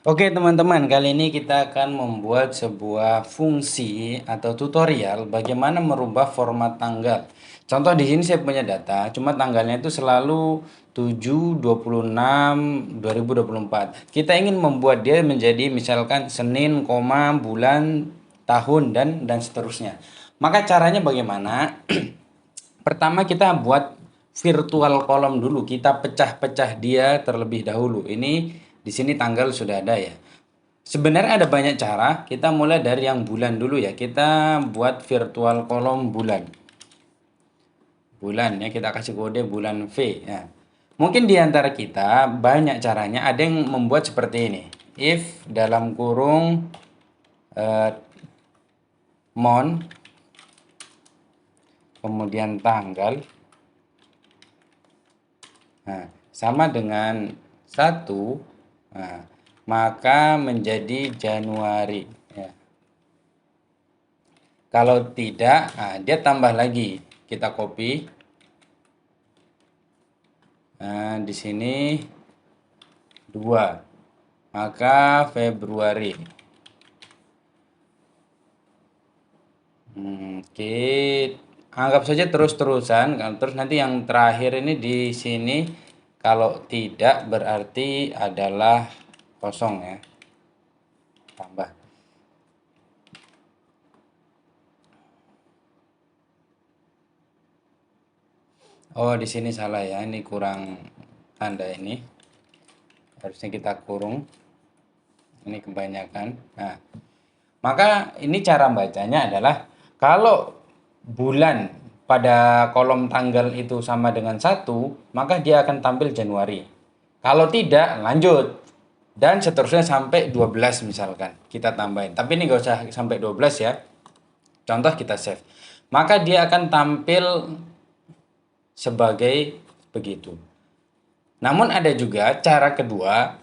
Oke teman-teman, kali ini kita akan membuat sebuah fungsi atau tutorial bagaimana merubah format tanggal. Contoh di sini saya punya data, cuma tanggalnya itu selalu 7/26/2024. Kita ingin membuat dia menjadi misalkan Senin, bulan, tahun dan seterusnya. Maka caranya bagaimana? Pertama kita buat virtual column dulu. Kita pecah-pecah dia terlebih dahulu. Ini di sini tanggal sudah ada ya. Sebenarnya ada banyak cara. Kita mulai dari yang bulan dulu ya. Kita buat virtual column bulan. Bulan ya, kita kasih kode bulan V ya. Mungkin di antara kita banyak caranya. Ada yang membuat seperti ini. If dalam kurung eh, mon kemudian tanggal. Nah, sama dengan satu, nah, maka menjadi Januari. Ya. Kalau tidak, nah, dia tambah lagi. Kita copy. Nah, di sini 2, maka Februari. Oke, anggap saja terus-terusan. Terus nanti yang terakhir ini di sini kalau tidak berarti adalah kosong ya. Tambah. Oh, di sini salah ya. Ini kurang tanda ini. Harusnya kita kurung. Ini kebanyakan. Nah, maka ini cara bacanya adalah kalau bulan pada kolom tanggal itu sama dengan satu, maka dia akan tampil Januari. Kalau tidak, lanjut. Dan seterusnya sampai 12 misalkan. Kita tambahin. Tapi ini nggak usah sampai 12 ya. Contoh kita save. Maka dia akan tampil sebagai begitu. Namun ada juga cara kedua,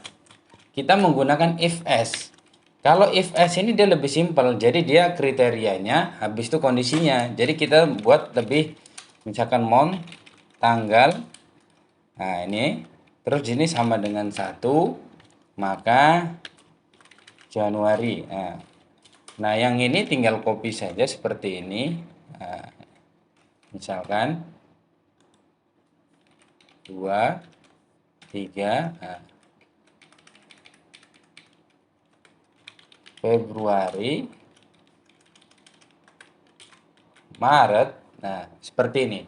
kita menggunakan if else. Kalau if else ini dia lebih simpel, jadi dia kriterianya habis itu kondisinya. Jadi kita buat lebih, misalkan month tanggal. Nah, ini terus ini sama dengan satu, maka Januari. Nah, yang ini tinggal copy saja seperti ini. Nah, misalkan 2, 3, nah, Februari, Maret. Nah, seperti ini.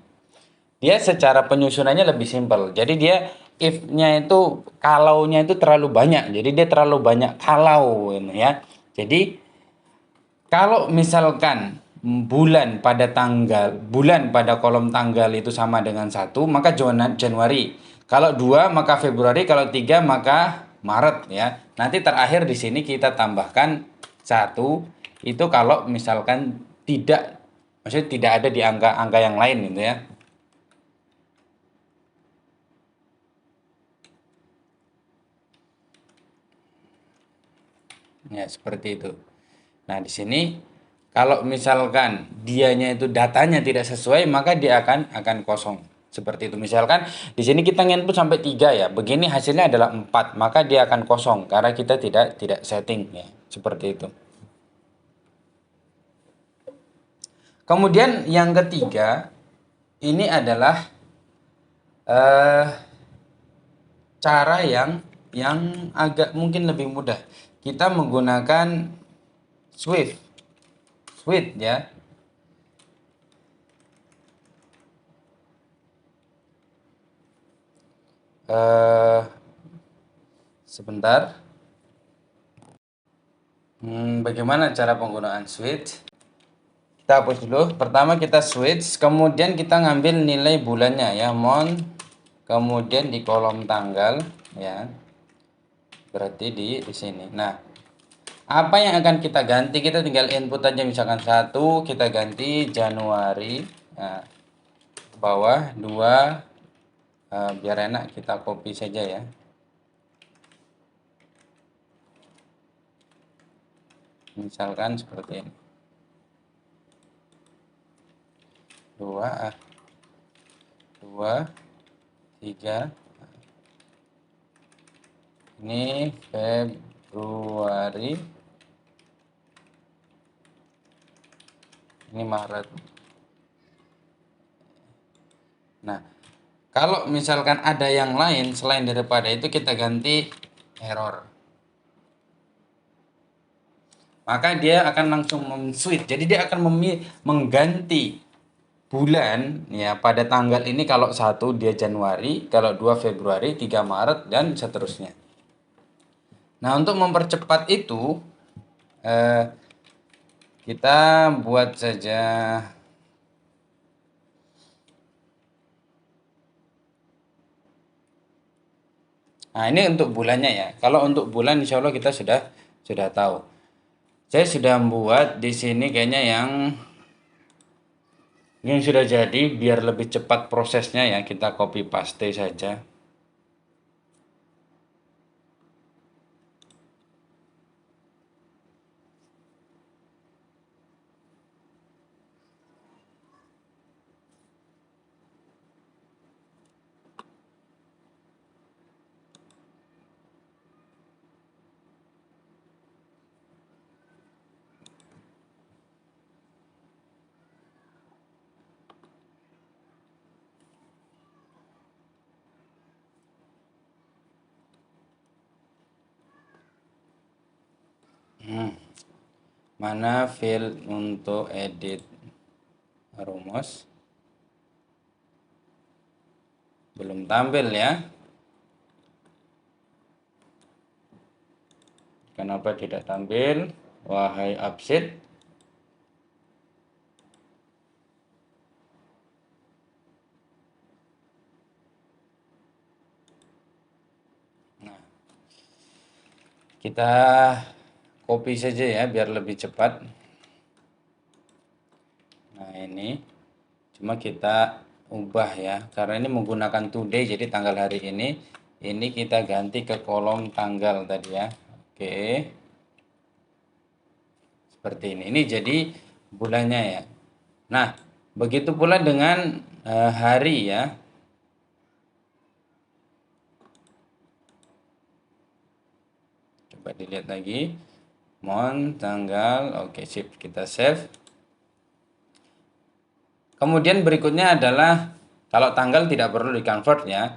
Dia secara penyusunannya lebih simpel. Jadi dia if-nya itu kalau-nya itu terlalu banyak. Jadi dia terlalu banyak kalau ini ya. Jadi kalau misalkan bulan pada kolom tanggal itu sama dengan satu, maka Januari. Kalau dua maka Februari, kalau tiga maka Maret ya. Nanti terakhir di sini kita tambahkan satu, itu kalau misalkan tidak, maksudnya tidak ada di angka-angka yang lain gitu ya. Ya, seperti itu. Nah, di sini kalau misalkan dianya itu datanya tidak sesuai, maka dia akan kosong. Seperti itu. Misalkan di sini kita input sampai 3 ya. Begini hasilnya adalah 4, maka dia akan kosong karena kita tidak setting ya. Seperti itu. Kemudian yang ketiga, ini adalah eh cara yang agak mungkin lebih mudah. Kita menggunakan Swift. Swift ya. eh Sebentar. Bagaimana cara penggunaan switch? Kita hapus dulu. Pertama kita switch, kemudian kita ngambil nilai bulannya ya, month, kemudian di kolom tanggal ya. Berarti di sini. Nah, apa yang akan kita ganti? Kita tinggal input aja misalkan satu, kita ganti Januari. Nah, ke bawah 2, biar enak kita copy saja ya. Misalkan seperti ini. 2, 2, 3. Ini Februari. Februari, ini Maret. Nah, kalau misalkan ada yang lain selain daripada itu, kita ganti error. Maka dia akan langsung switch. Jadi dia akan mengganti bulan ya pada tanggal ini. Kalau 1 dia Januari, kalau 2 Februari, 3 Maret, dan seterusnya. Nah, untuk mempercepat itu kita buat saja. Nah, ini untuk bulannya ya. Kalau untuk bulan insya Allah kita sudah tahu. Saya sudah membuat di sini kayaknya yang sudah jadi, biar lebih cepat prosesnya ya, kita copy paste saja. Mana field untuk edit rumus? Belum tampil ya. Kenapa tidak tampil? Wahai absen. Nah, kita copy saja ya biar lebih cepat. Nah, ini cuma kita ubah ya, karena ini menggunakan today, jadi tanggal hari ini kita ganti ke kolom tanggal tadi ya. Oke, seperti ini jadi bulannya ya. Nah, begitu pula dengan hari ya. Coba dilihat lagi, tanggal. Oke, sip, kita save. Kemudian berikutnya adalah, kalau tanggal tidak perlu di convert ya.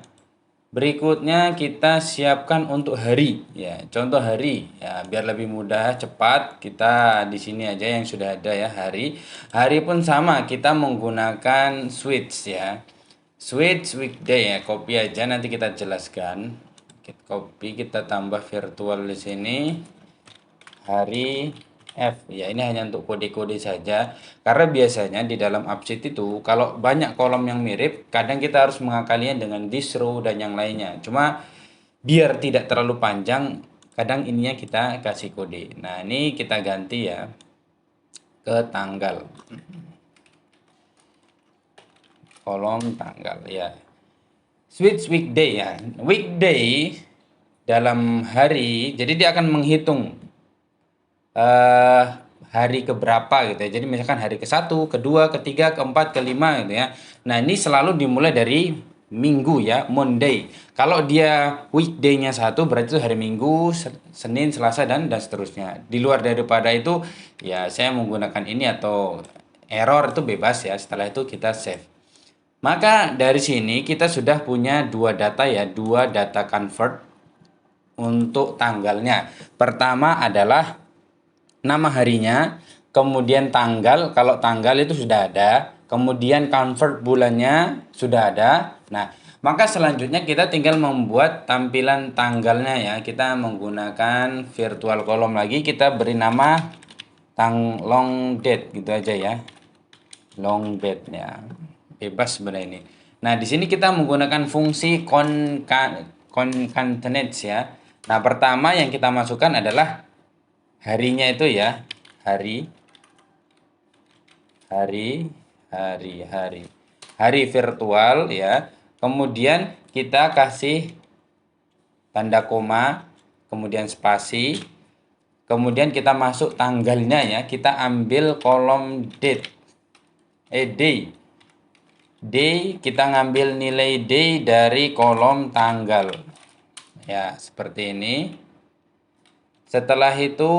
Berikutnya kita siapkan untuk hari ya. Contoh hari ya, biar lebih mudah cepat, kita di sini aja yang sudah ada ya, hari. Hari pun sama, kita menggunakan switch ya. Switch weekday ya, copy aja, nanti kita jelaskan. Kita copy, kita tambah virtual di sini. Hari F ya, ini hanya untuk kode-kode saja, karena biasanya di dalam absit itu kalau banyak kolom yang mirip, kadang kita harus mengakalinya dengan distro dan yang lainnya. Cuma biar tidak terlalu panjang, kadang ininya kita kasih kode. Nah, ini kita ganti ya ke tanggal, kolom tanggal ya. Switch weekday ya, weekday dalam hari, jadi dia akan menghitung hari keberapa gitu ya. Jadi misalkan hari ke-1, kedua, ketiga, keempat, kelima gitu ya. Nah, ini selalu dimulai dari minggu ya, Monday. Kalau dia weekday-nya 1, berarti itu hari Minggu, Senin, Selasa, dan seterusnya. Di luar daripada itu ya saya menggunakan ini, atau error itu bebas ya. Setelah itu kita save. Maka dari sini kita sudah punya dua data ya, dua data convert untuk tanggalnya. Pertama adalah nama harinya, kemudian tanggal, kalau tanggal itu sudah ada, kemudian convert bulannya sudah ada. Nah, maka selanjutnya kita tinggal membuat tampilan tanggalnya ya. Kita menggunakan virtual column lagi, kita beri nama long date gitu aja ya. Long date ya. Bebas sebenarnya ini. Nah, di sini kita menggunakan fungsi concatenate ya. Nah, pertama yang kita masukkan adalah harinya itu ya, hari virtual ya. Kemudian kita kasih tanda koma, kemudian spasi, kemudian kita masuk tanggalnya ya, kita ambil kolom day. Kita ngambil nilai day dari kolom tanggal ya, seperti ini. Setelah itu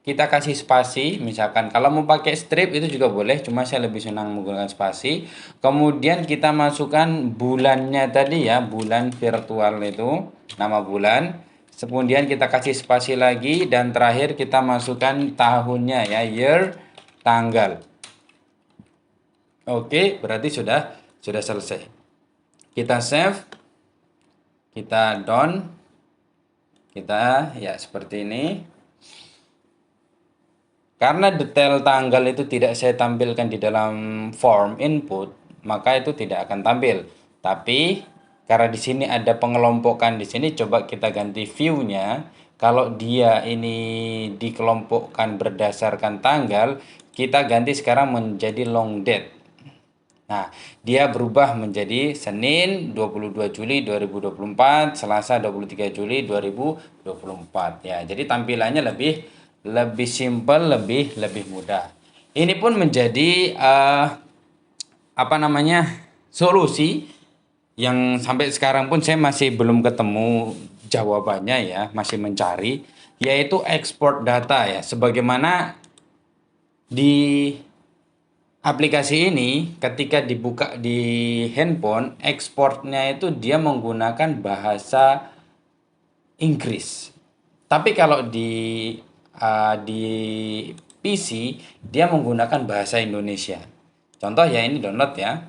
kita kasih spasi, misalkan kalau mau pakai strip itu juga boleh, cuma saya lebih senang menggunakan spasi. Kemudian kita masukkan bulannya tadi ya, bulan virtual itu, nama bulan. Kemudian kita kasih spasi lagi dan terakhir kita masukkan tahunnya ya, year, tanggal. Oke, berarti sudah selesai. Kita save, kita done, kita ya seperti ini. Karena detail tanggal itu tidak saya tampilkan di dalam form input, maka itu tidak akan tampil. Tapi karena di sini ada pengelompokan di sini, coba kita ganti view-nya. Kalau dia ini dikelompokkan berdasarkan tanggal, kita ganti sekarang menjadi long date. Nah, dia berubah menjadi Senin 22 Juli 2024, Selasa 23 Juli 2024 ya. Jadi tampilannya lebih lebih simpel, lebih mudah. Ini pun menjadi apa namanya? Solusi yang sampai sekarang pun saya masih belum ketemu jawabannya ya, masih mencari, yaitu ekspor data ya. Sebagaimana di aplikasi ini ketika dibuka di handphone, ekspornya itu dia menggunakan bahasa Inggris. Tapi kalau di PC dia menggunakan bahasa Indonesia. Contoh ya, ini download ya.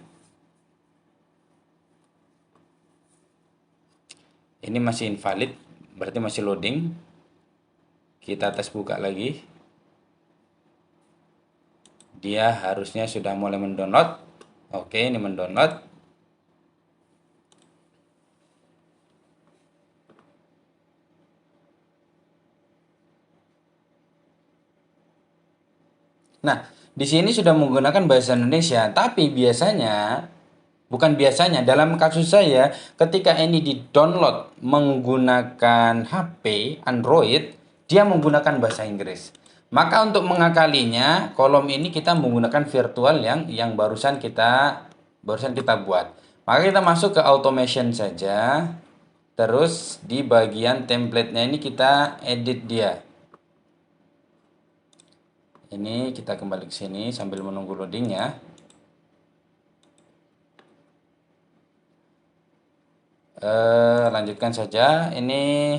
Ini masih invalid, berarti masih loading. Kita tes buka lagi. Dia harusnya sudah mulai mendownload. Oke, ini mendownload. Nah, di sini sudah menggunakan bahasa Indonesia, tapi bukan biasanya, dalam kasus saya, ketika ini di-download menggunakan HP Android, dia menggunakan bahasa Inggris. Maka untuk mengakalinya, kolom ini kita menggunakan virtual yang barusan kita buat. Maka kita masuk ke automation saja. Terus di bagian template-nya ini kita edit dia. Ini kita kembali ke sini sambil menunggu loading ya. Lanjutkan saja. Ini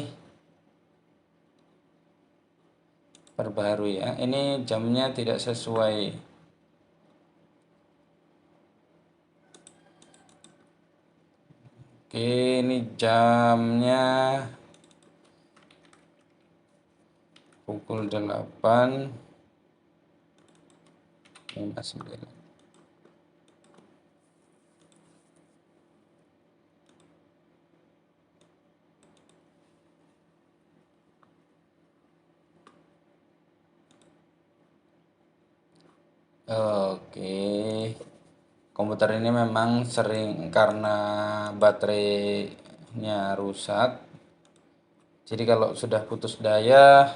perbaharui ya. Ini jamnya tidak sesuai. Oke, ini jamnya pukul 8:59. Oke. Komputer ini memang sering karena baterainya rusak. Jadi kalau sudah putus daya,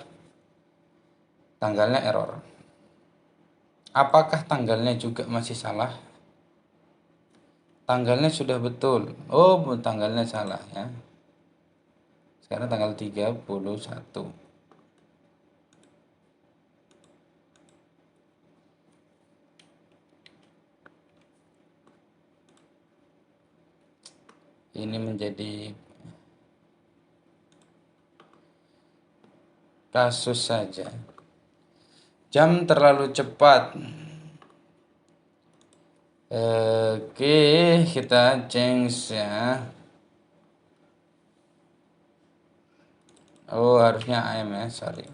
tanggalnya error. Apakah tanggalnya juga masih salah? Tanggalnya sudah betul. Oh, tanggalnya salah ya. Sekarang tanggal 31. Ini menjadi kasus saja. Jam terlalu cepat. Oke, kita change ya. Oh, harusnya AM ya, sorry.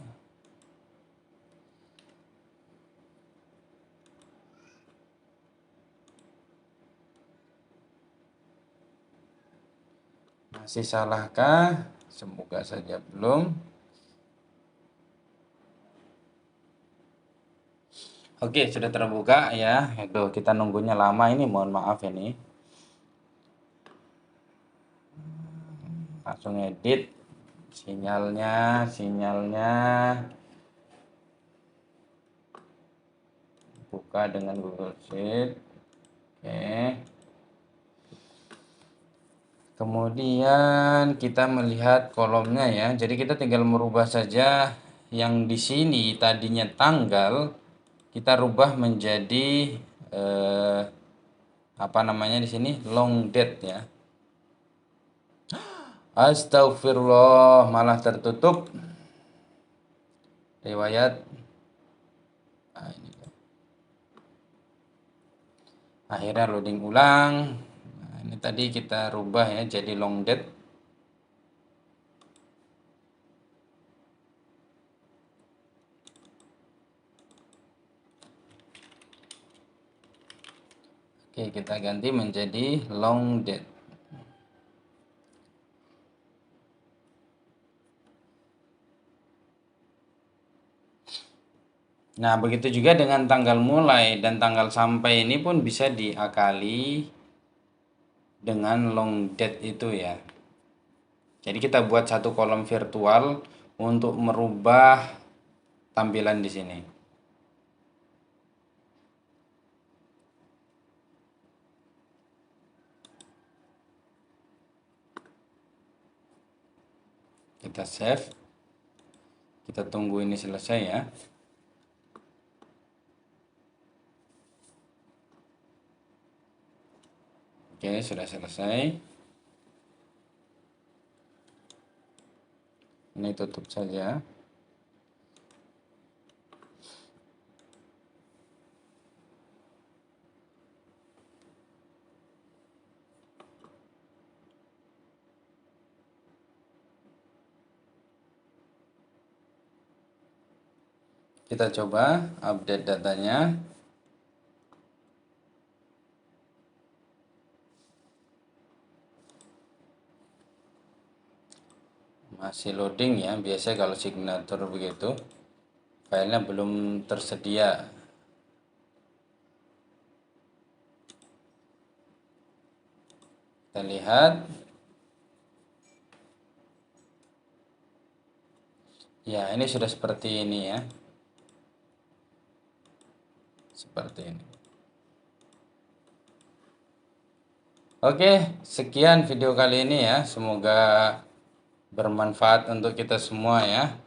Masih salahkah? Semoga saja belum. Oke, sudah terbuka ya. Aduh, kita nunggunya lama ini, mohon maaf ini. Langsung edit sinyalnya buka dengan Google Sheet. Oke. Kemudian kita melihat kolomnya ya. Jadi kita tinggal merubah saja yang di sini tadinya tanggal, kita rubah menjadi apa namanya di sini long date ya. Astagfirullah, malah tertutup riwayat. Nah, ini. Akhirnya loading ulang. Nah, ini tadi kita rubah ya jadi long date. Oke, kita ganti menjadi long date. Nah, begitu juga dengan tanggal mulai dan tanggal sampai ini pun bisa diakali dengan long date itu ya. Jadi kita buat satu kolom virtual untuk merubah tampilan di sini. Kita save. Kita tunggu ini selesai ya. Oke, sudah selesai. Ini tutup saja. Kita coba update datanya. Masih loading ya. Biasanya kalau signature begitu, filenya belum tersedia. Kita lihat. Ya, ini sudah seperti ini ya. Seperti ini. Oke, sekian video kali ini ya. Semoga bermanfaat untuk kita semua ya.